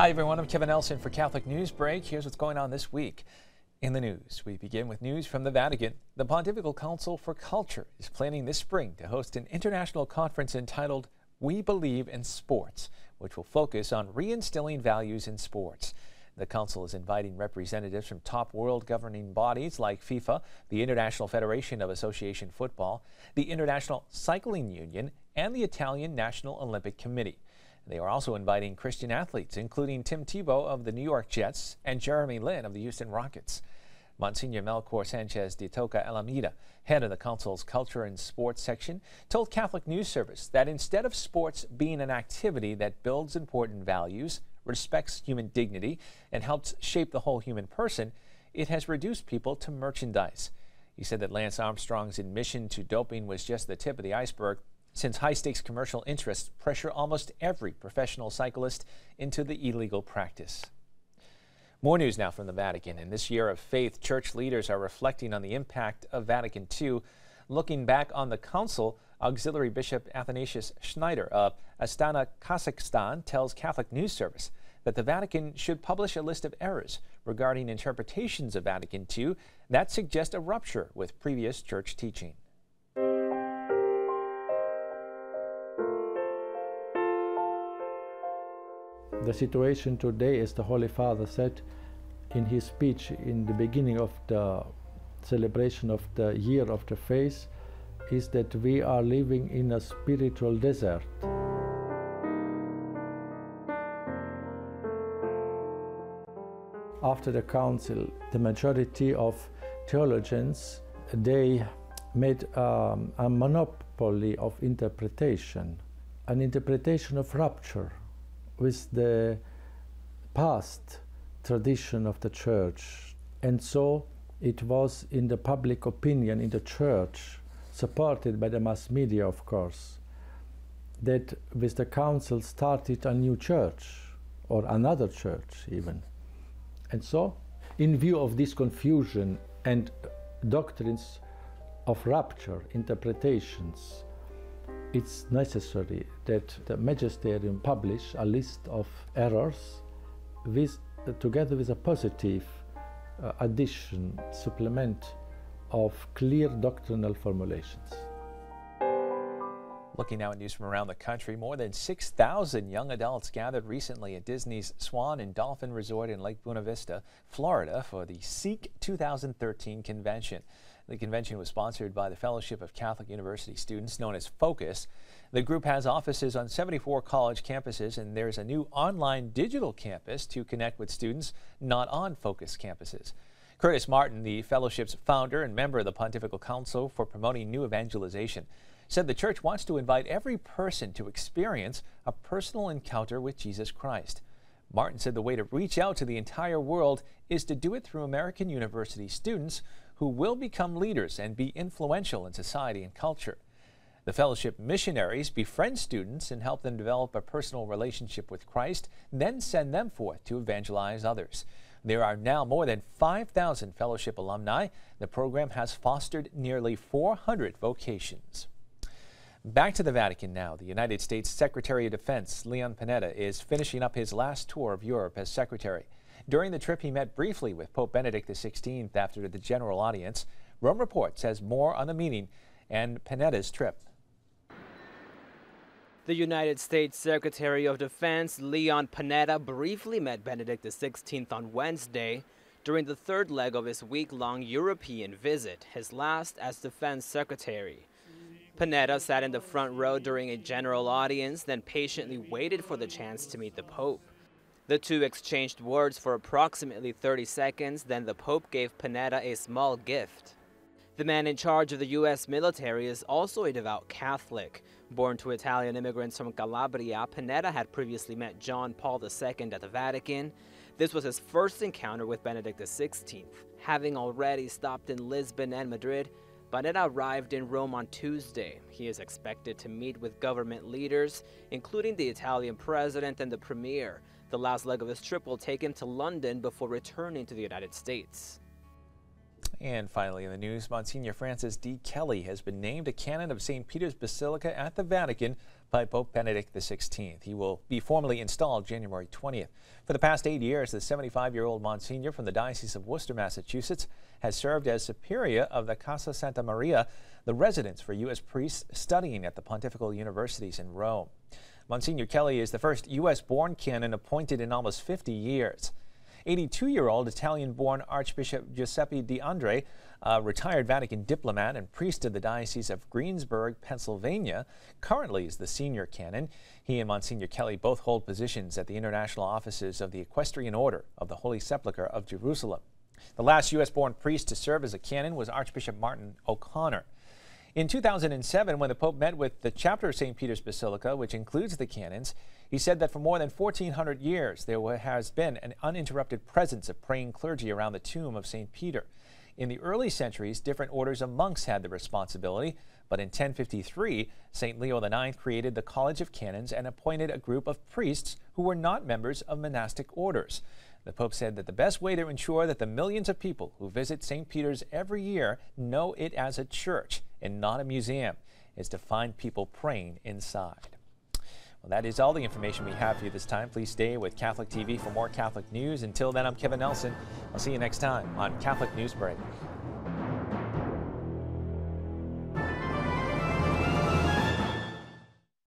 Hi everyone, I'm Kevin Nelson for Catholic News Break. Here's what's going on this week in the news. We begin with news from the Vatican. The Pontifical Council for Culture is planning this spring to host an international conference entitled We Believe in Sports, which will focus on reinstilling values in sports. The council is inviting representatives from top world governing bodies like FIFA, the International Federation of Association Football, the International Cycling Union, and the Italian National Olympic Committee. They are also inviting Christian athletes, including Tim Tebow of the New York Jets and Jeremy Lin of the Houston Rockets. Monsignor Melchor Sanchez de Toca Alameda, head of the Council's Culture and Sports section, told Catholic News Service that instead of sports being an activity that builds important values, respects human dignity, and helps shape the whole human person, it has reduced people to merchandise. He said that Lance Armstrong's admission to doping was just the tip of the iceberg, since high-stakes commercial interests pressure almost every professional cyclist into the illegal practice. More news now from the Vatican. In this year of faith, church leaders are reflecting on the impact of Vatican II. Looking back on the council, Auxiliary Bishop Athanasius Schneider of Astana, Kazakhstan, tells Catholic News Service that the Vatican should publish a list of errors regarding interpretations of Vatican II that suggest a rupture with previous church teaching. The situation today, as the Holy Father said in his speech in the beginning of the celebration of the Year of the Faith, is that we are living in a spiritual desert. After the Council, the majority of theologians, they made a monopoly of interpretation, an interpretation of rupture with the past tradition of the Church. And so it was in the public opinion in the Church, supported by the mass media of course, that with the Council started a new church, or another church even. And so, in view of this confusion and doctrines of rupture, interpretations, it's necessary that the magisterium publish a list of errors together with a positive addition, supplement of clear doctrinal formulations. Looking now at news from around the country, more than 6,000 young adults gathered recently at Disney's Swan and Dolphin Resort in Lake Buena Vista, Florida, for the Seek 2013 convention. The convention was sponsored by the Fellowship of Catholic University Students, known as FOCUS. The group has offices on 74 college campuses, and there's a new online digital campus to connect with students not on FOCUS campuses. Curtis Martin, the Fellowship's founder and member of the Pontifical Council for Promoting New Evangelization, said the Church wants to invite every person to experience a personal encounter with Jesus Christ. Martin said the way to reach out to the entire world is to do it through American university students who will become leaders and be influential in society and culture. The Fellowship missionaries befriend students and help them develop a personal relationship with Christ, then send them forth to evangelize others. There are now more than 5,000 Fellowship alumni. The program has fostered nearly 400 vocations. Back to the Vatican now. The United States Secretary of Defense, Leon Panetta, is finishing up his last tour of Europe as secretary. During the trip, he met briefly with Pope Benedict XVI after the general audience. Rome Reports has more on the meeting and Panetta's trip. The United States Secretary of Defense, Leon Panetta, briefly met Benedict XVI on Wednesday during the third leg of his week-long European visit, his last as Defense Secretary. Panetta sat in the front row during a general audience, then patiently waited for the chance to meet the Pope. The two exchanged words for approximately 30 seconds, then the Pope gave Panetta a small gift. The man in charge of the U.S. military is also a devout Catholic. Born to Italian immigrants from Calabria, Panetta had previously met John Paul II at the Vatican. This was his first encounter with Benedict XVI. Having already stopped in Lisbon and Madrid, Panetta arrived in Rome on Tuesday. He is expected to meet with government leaders, including the Italian president and the premier. The last leg of his trip will take him to London before returning to the United States. And finally in the news, Monsignor Francis D. Kelly has been named a canon of St. Peter's Basilica at the Vatican by Pope Benedict XVI. He will be formally installed January 20th. For the past 8 years, the 75-year-old Monsignor from the Diocese of Worcester, Massachusetts, has served as superior of the Casa Santa Maria, the residence for U.S. priests studying at the pontifical universities in Rome. Monsignor Kelly is the first U.S.-born canon appointed in almost 50 years. 82-year-old Italian-born Archbishop Giuseppe De André, a retired Vatican diplomat and priest of the Diocese of Greensburg, Pennsylvania, currently is the senior canon. He and Monsignor Kelly both hold positions at the international offices of the Equestrian Order of the Holy Sepulchre of Jerusalem. The last U.S.-born priest to serve as a canon was Archbishop Martin O'Connor. In 2007, when the Pope met with the chapter of St. Peter's Basilica, which includes the canons, he said that for more than 1,400 years there has been an uninterrupted presence of praying clergy around the tomb of St. Peter. In the early centuries, different orders of monks had the responsibility, but in 1053, St. Leo IX created the College of Canons and appointed a group of priests who were not members of monastic orders. The Pope said that the best way to ensure that the millions of people who visit St. Peter's every year know it as a church and not a museum is to find people praying inside. Well, that is all the information we have for you this time. Please stay with Catholic TV for more Catholic news. Until then, I'm Kevin Nelson. I'll see you next time on Catholic News Break.